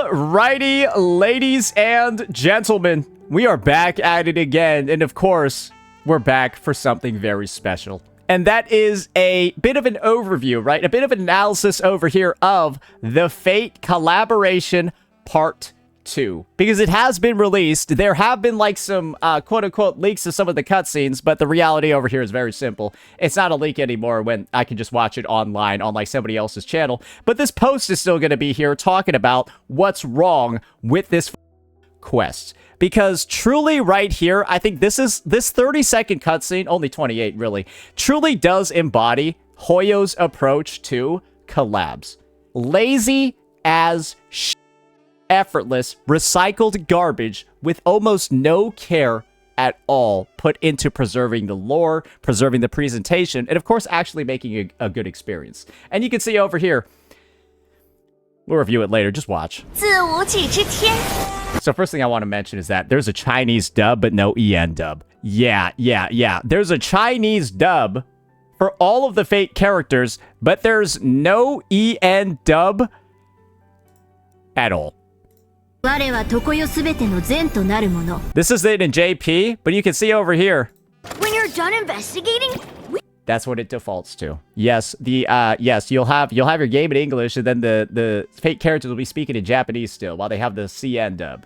Alrighty, ladies and gentlemen, we are back at it again, and of course, we're back for something very special. And that is a bit of an overview, right? A bit of an analysis over here of the Fate collaboration part 2. Because it has been released. There have been like some quote-unquote leaks of some of the cutscenes, but the reality over here is very simple. It's not a leak anymore when I can just watch it online on like somebody else's channel. But this post is still going to be here talking about what's wrong with this quest. Because truly right here, I think this 30-second cutscene, only 28 really, truly does embody Hoyo's approach to collabs. Lazy as shit. Effortless, recycled garbage with almost no care at all put into preserving the lore, preserving the presentation, and of course actually making a good experience. And you can see over here, we'll review it later, just watch. So first thing I want to mention is that there's a Chinese dub, but no EN dub. Yeah. There's a Chinese dub for all of the Fate characters, but there's no EN dub at all. This is it in JP, but you can see over here. When you're done investigating, that's what it defaults to. Yes, yes, you'll have your game in English, and then the Fate characters will be speaking in Japanese still, while they have the CN dub.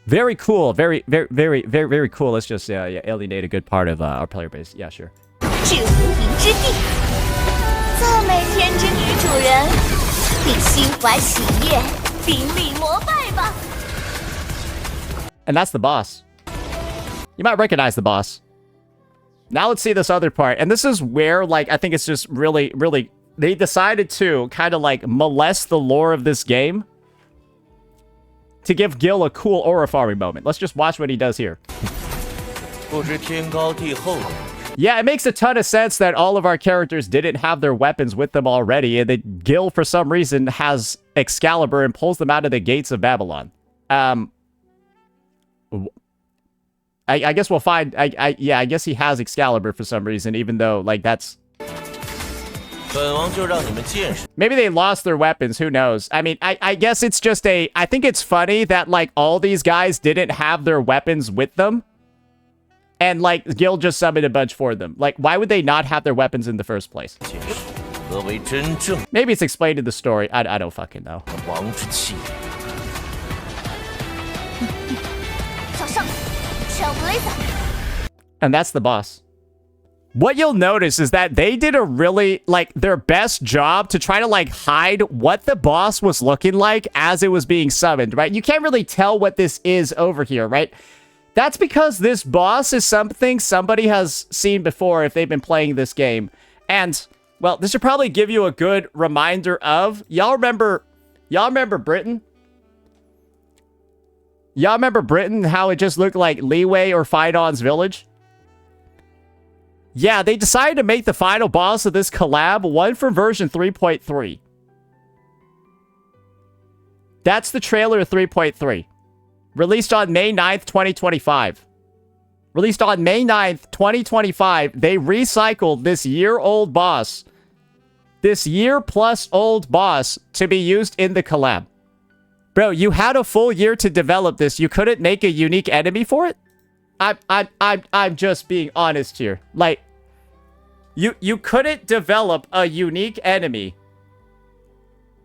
Very cool, very cool. Let's just alienate a good part of our player base. Yeah, sure. And that's the boss. You might recognize the boss. Now let's see this other part. And this is where, like, I think it's just really, they decided to kind of, like, molest the lore of this game to give Gil a cool aura farming moment. Let's just watch what he does here. Yeah, it makes a ton of sense that all of our characters didn't have their weapons with them already, and that Gil, for some reason, has Excalibur and pulls them out of the gates of Babylon. I guess we'll find... yeah, I guess he has Excalibur for some reason, even though, like, that's... Maybe they lost their weapons, who knows? I mean, I guess it's just a... I think it's funny that, like, all these guys didn't have their weapons with them. And, like, Gil just summoned a bunch for them. Like, why would they not have their weapons in the first place? Maybe it's explained in the story. I don't fucking know. And that's the boss. What you'll notice is that they did a really, like, their best job to try to, like, hide what the boss was looking like as it was being summoned, right? You can't really tell what this is over here, right? That's because this boss is something somebody has seen before if they've been playing this game. And, well, this should probably give you a good reminder of... Y'all remember Britain? Y'all remember Britain, how it just looked like Leeway or Phaidon's village? Yeah, they decided to make the final boss of this collab one from version 3.3. That's the trailer of 3.3. Released on May 9th, 2025. Released on May 9th, 2025. They recycled this year-old boss. This year-plus-old boss to be used in the collab. Bro, you had a full year to develop this. You couldn't make a unique enemy for it? I'm just being honest here. Like, you couldn't develop a unique enemy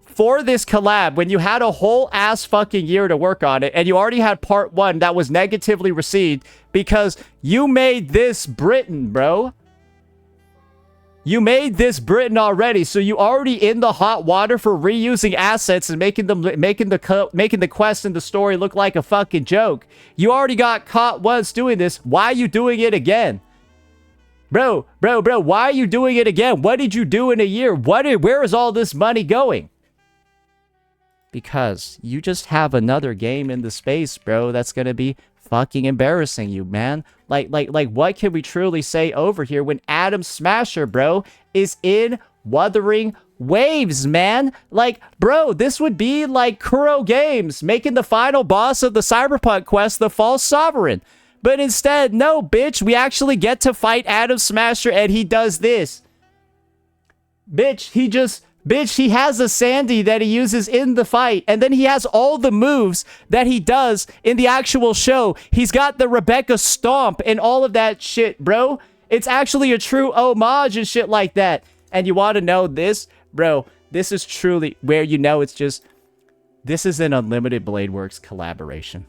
for this collab when you had a whole ass fucking year to work on it, and you already had part 1 that was negatively received because you made this Britain, bro. You made this Britain already, so you already in the hot water for reusing assets and making the quest and the story look like a fucking joke. You already got caught once doing this. Why are you doing it again? Bro, why are you doing it again? What did you do in a year? Where is all this money going? Because you just have another game in the space, bro, that's gonna be fucking embarrassing you, man. Like, what can we truly say over here when Adam Smasher, bro, is in Wuthering Waves, man? Like, bro, this would be like Kuro Games making the final boss of the Cyberpunk quest the False Sovereign. But instead, no, bitch, we actually get to fight Adam Smasher and he does this. Bitch, he just Bitch, he has a Sandy that he uses in the fight, and then he has all the moves that he does in the actual show. He's got the Rebecca Stomp and all of that shit, bro. It's actually a true homage and shit like that. And you want to know this? Bro, this is truly where you know it's just... This is an Unlimited Blade Works collaboration.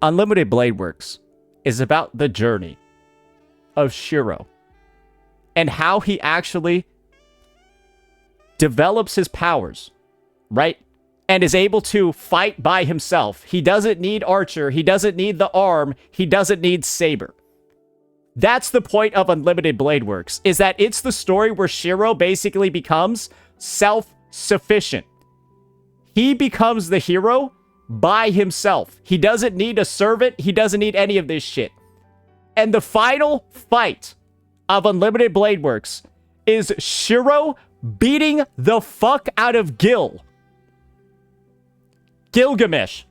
Unlimited Blade Works is about the journey of Shiro and how he actually develops his powers, right? And is able to fight by himself. He doesn't need Archer. He doesn't need the arm. He doesn't need Saber. That's the point of Unlimited Blade Works, is that it's the story where Shiro basically becomes self-sufficient. He becomes the hero by himself. He doesn't need a servant. He doesn't need any of this shit. And the final fight of Unlimited Blade Works is Shiro beating the fuck out of Gilgamesh.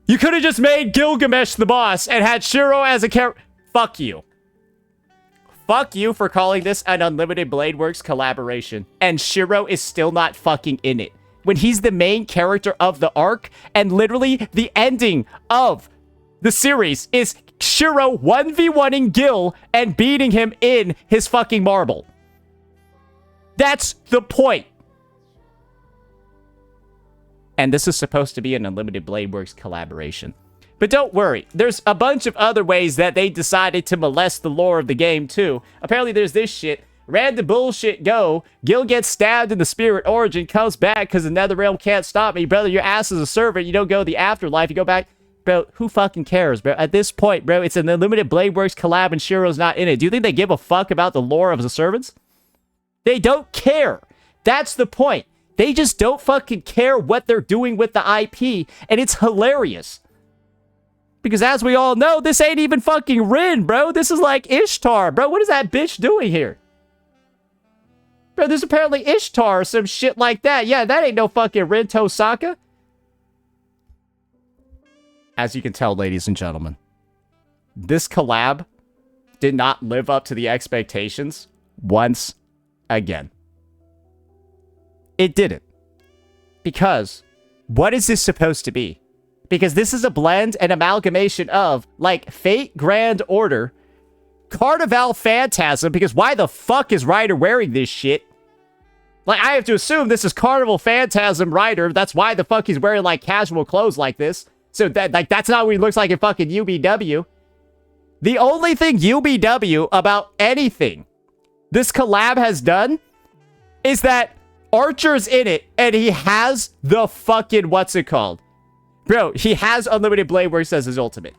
You could have just made Gilgamesh the boss and had Shiro as a character. Fuck you. Fuck you for calling this an Unlimited Blade Works collaboration. And Shiro is still not fucking in it. When he's the main character of the arc, and literally the ending of the series is Shiro 1v1ing Gil and beating him in his fucking marble. That's the point. And this is supposed to be an Unlimited Blade Works collaboration. But don't worry, there's a bunch of other ways that they decided to molest the lore of the game too. Apparently there's this shit. Random bullshit go. Gil gets stabbed in the spirit origin, comes back because the Netherrealm can't stop me. Brother, your ass is a servant. You don't go to the afterlife. You go back. Bro, who fucking cares, bro? At this point, bro, it's an Unlimited Blade Works collab and Shiro's not in it. Do you think they give a fuck about the lore of the servants? They don't care. That's the point. They just don't fucking care what they're doing with the IP, and it's hilarious. Because as we all know, this ain't even fucking Rin, bro. This is like Ishtar, bro. What is that bitch doing here? Bro, there's apparently Ishtar or some shit like that. Yeah, that ain't no fucking Rin Tosaka. As you can tell, ladies and gentlemen, this collab did not live up to the expectations once again. It didn't. Because what is this supposed to be? Because this is a blend and amalgamation of, like, Fate Grand Order, Carnival Phantasm, because why the fuck is Ryder wearing this shit? Like, I have to assume this is Carnival Phantasm Ryder. That's why the fuck he's wearing, like, casual clothes like this. So, that, like, that's not what he looks like in fucking UBW. The only thing UBW about anything this collab has done is that Archer's in it, and he has the fucking, what's it called? Bro, he has Unlimited Blade Works as his ultimate.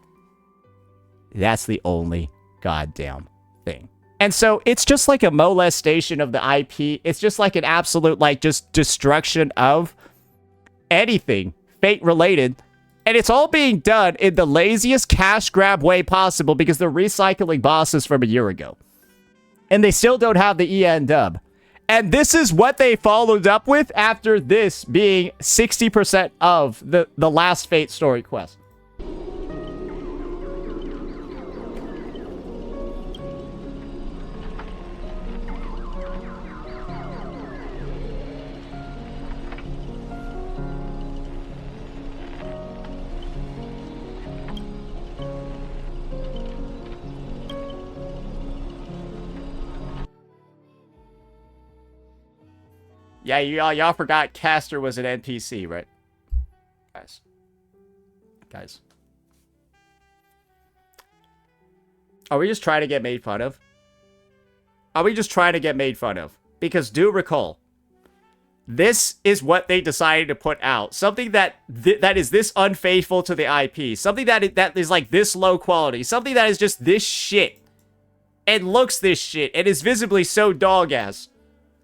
That's the only goddamn thing. And so, it's just like a molestation of the IP. It's just like an absolute, like, just destruction of anything Fate-related. And it's all being done in the laziest cash grab way possible because they're recycling bosses from a year ago. And they still don't have the EN dub. And this is what they followed up with after this being 60% of the last Fate story quest. Yeah, y'all forgot Castor was an NPC, right? Guys. Are we just trying to get made fun of? Are we just trying to get made fun of? Because do recall, this is what they decided to put out. Something that that is this unfaithful to the IP. Something that is like this low quality. Something that is just this shit. And looks this shit. And is visibly so dog-ass.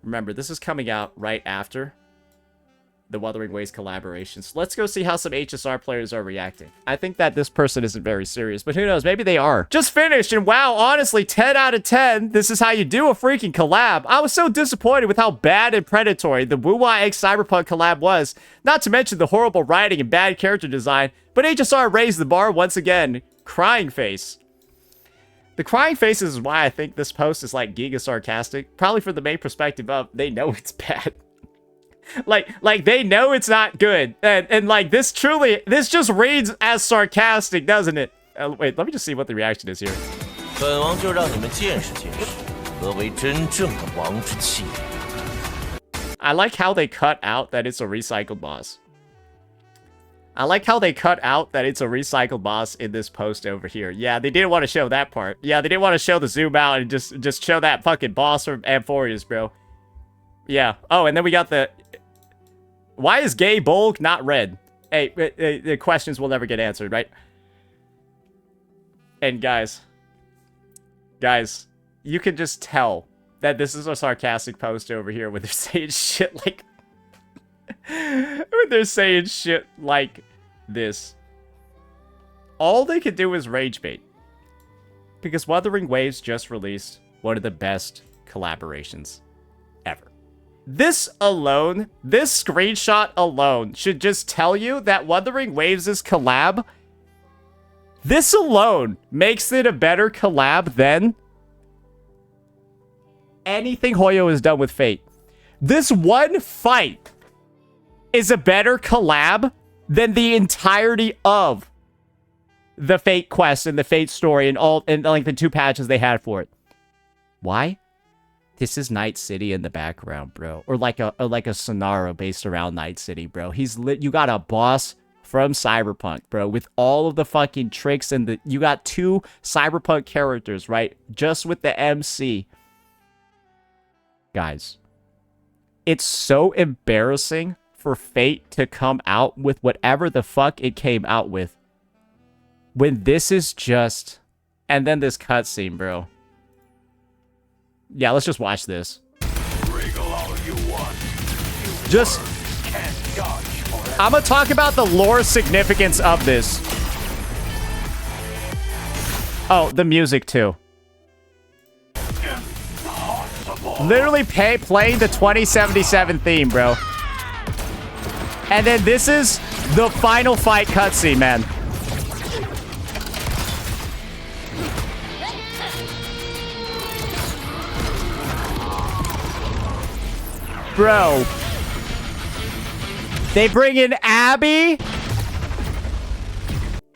Remember, this is coming out right after the Wuthering Waves collaboration. So let's go see how some HSR players are reacting. I think that this person isn't very serious, but who knows? Maybe they are. Just finished, and wow, honestly, 10 out of 10. This is how you do a freaking collab. I was so disappointed with how bad and predatory the Wuwa X Cyberpunk collab was. Not to mention the horrible writing and bad character design, but HSR raised the bar once again. Crying face. The crying faces is why I think this post is like giga sarcastic. Probably from the main perspective of they know it's bad. like they know it's not good. And like this just reads as sarcastic, doesn't it? Wait, let me just see what the reaction is here. 本王就让你们见识见识何为真正的王之气。 I like how they cut out that it's a recycled boss. I like how they cut out that it's a recycled boss in this post over here. Yeah, they didn't want to show that part. Yeah, they didn't want to show the zoom out and just show that fucking boss from Amphorius, bro. Yeah. Oh, and then we got the... Why is gay bulk not red? Hey, the questions will never get answered, right? And guys, you can just tell that this is a sarcastic post over here when they're saying shit like... when they're saying shit like this. All they could do is rage bait. Because Wuthering Waves just released one of the best collaborations ever. This alone, this screenshot alone, should just tell you that Wuthering Waves' collab, this alone makes it a better collab than anything Hoyo has done with Fate. This one fight is a better collab than the entirety of the Fate quest and the Fate story and like the 2 patches they had for it. Why? This is Night City in the background, bro. Or like a scenario based around Night City, bro. You got a boss from Cyberpunk, bro, with all of the fucking tricks and you got 2 Cyberpunk characters, right? Just with the MC. Guys, it's so embarrassing for Fate to come out with whatever the fuck it came out with when this is just... And then this cutscene, bro. Yeah, let's just watch this. Just... I'm gonna talk about the lore significance of this. Oh, the music too. Literally playing the 2077 theme, bro. And then this is the final fight cutscene, man. Bro. They bring in Abby.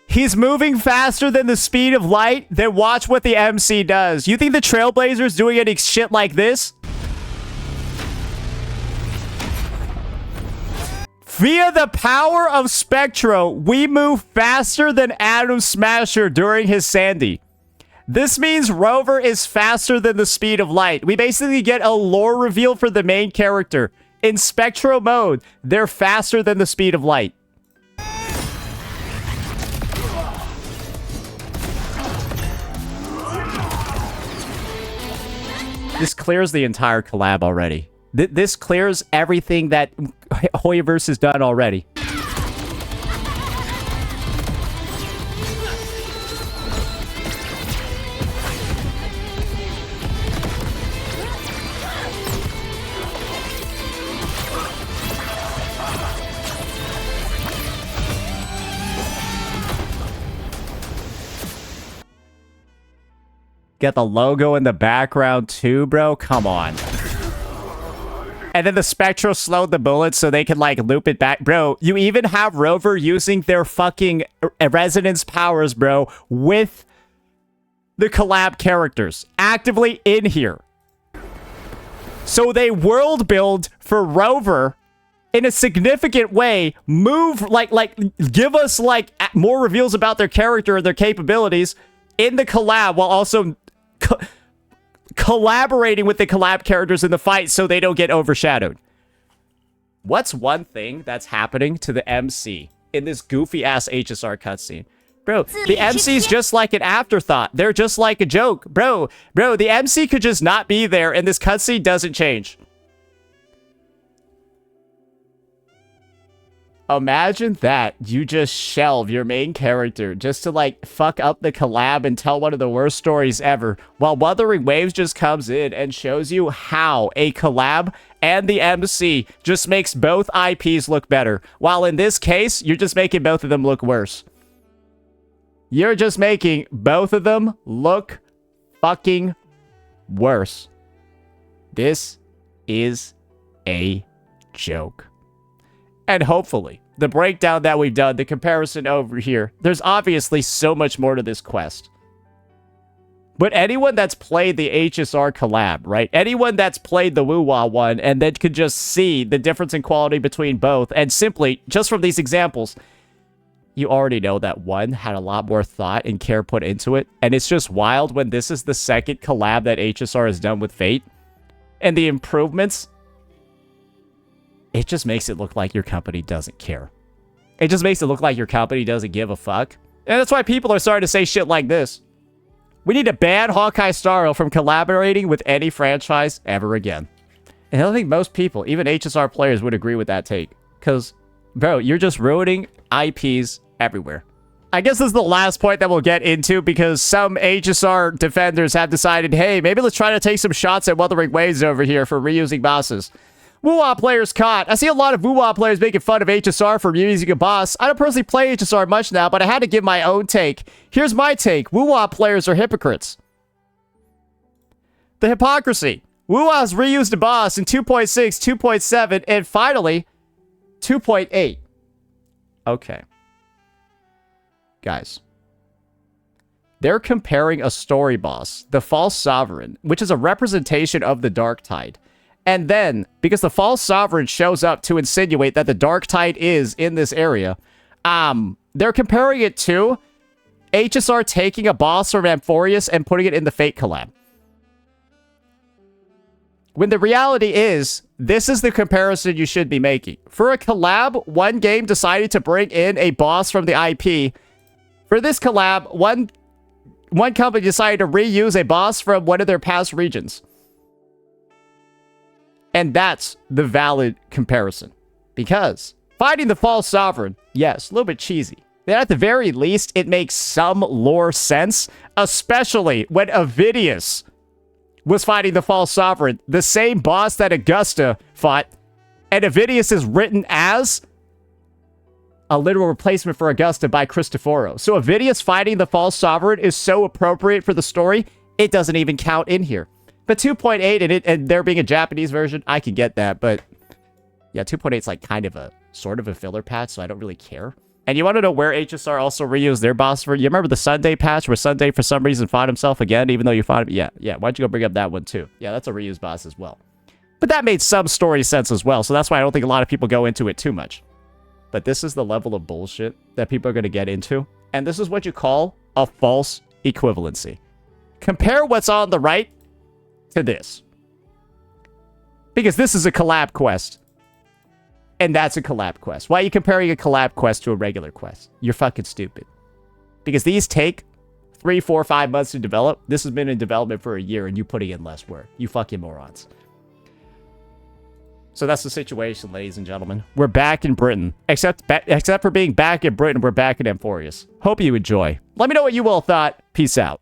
He's moving faster than the speed of light. Then watch what the MC does. You think the Trailblazer's doing any shit like this? Via the power of Spectro, we move faster than Atom Smasher during his Sandy. This means Rover is faster than the speed of light. We basically get a lore reveal for the main character. In Spectro mode, they're faster than the speed of light. This clears the entire collab already. This clears everything that Hoyoverse has done already. Get the logo in the background too, bro. Come on. And then the Spectro slowed the bullets so they could, like, loop it back. Bro, you even have Rover using their fucking resonance powers, bro, with the collab characters actively in here. So they world build for Rover in a significant way, give us, like, more reveals about their character and their capabilities in the collab while also collaborating with the collab characters in the fight so they don't get overshadowed. What's one thing that's happening to the MC in this goofy-ass HSR cutscene? Bro, the MC's just like an afterthought. They're just like a joke. Bro, the MC could just not be there and this cutscene doesn't change. Imagine that you just shelve your main character just to, like, fuck up the collab and tell one of the worst stories ever, while Wuthering Waves just comes in and shows you how a collab and the MC just makes both IPs look better, while in this case, you're just making both of them look worse. You're just making both of them look fucking worse. This is a joke. And hopefully, the breakdown that we've done, the comparison over here, there's obviously so much more to this quest. But anyone that's played the HSR collab, right? Anyone that's played the Woo-Wah one and then could just see the difference in quality between both, and simply, just from these examples, you already know that one had a lot more thought and care put into it. And it's just wild when this is the second collab that HSR has done with Fate. And the improvements, it just makes it look like your company doesn't care. It just makes it look like your company doesn't give a fuck. And that's why people are starting to say shit like this. We need to ban Hawkeye Starro from collaborating with any franchise ever again. And I don't think most people, even HSR players, would agree with that take. Because, bro, you're just ruining IPs everywhere. I guess this is the last point that we'll get into, because some HSR defenders have decided, hey, maybe let's try to take some shots at Wuthering Waves over here for reusing bosses. Woo-Wah players caught. I see a lot of Woo-Wah players making fun of HSR for reusing a boss. I don't personally play HSR much now, but I had to give my own take. Here's my take. Woo-Wah players are hypocrites. The hypocrisy. Woo-Wah's reused a boss in 2.6, 2.7, and finally, 2.8. Okay. Guys. They're comparing a story boss, the False Sovereign, which is a representation of the Dark Tide. And then, because the False Sovereign shows up to insinuate that the Dark Tide is in this area, they're comparing it to HSR taking a boss from Amphorius and putting it in the Fate collab. When the reality is, this is the comparison you should be making. For a collab, one game decided to bring in a boss from the IP. For this collab, one company decided to reuse a boss from one of their past regions. And that's the valid comparison. Because fighting the False Sovereign, yes, a little bit cheesy. But at the very least, it makes some lore sense, especially when Avidius was fighting the False Sovereign, the same boss that Augusta fought, and Avidius is written as a literal replacement for Augusta by Cristoforo. So Avidius fighting the False Sovereign is so appropriate for the story, it doesn't even count in here. But 2.8 and there being a Japanese version, I can get that, but yeah, 2.8 is like kind of a sort of a filler patch, so I don't really care. And you want to know where HSR also reused their boss for? You remember the Sunday patch where Sunday for some reason fought himself again, even though you fought him? Yeah. Why don't you go bring up that one too? Yeah, that's a reused boss as well. But that made some story sense as well, so that's why I don't think a lot of people go into it too much. But this is the level of bullshit that people are going to get into. And this is what you call a false equivalency. Compare what's on the right to this. Because this is a collab quest. And that's a collab quest. Why are you comparing a collab quest to a regular quest? You're fucking stupid. Because these take 3, 4, 5 months to develop. This has been in development for a year and you putting in less work. You fucking morons. So that's the situation, ladies and gentlemen. We're back in Britain. Except for being back in Britain, we're back in Amphorius. Hope you enjoy. Let me know what you all thought. Peace out.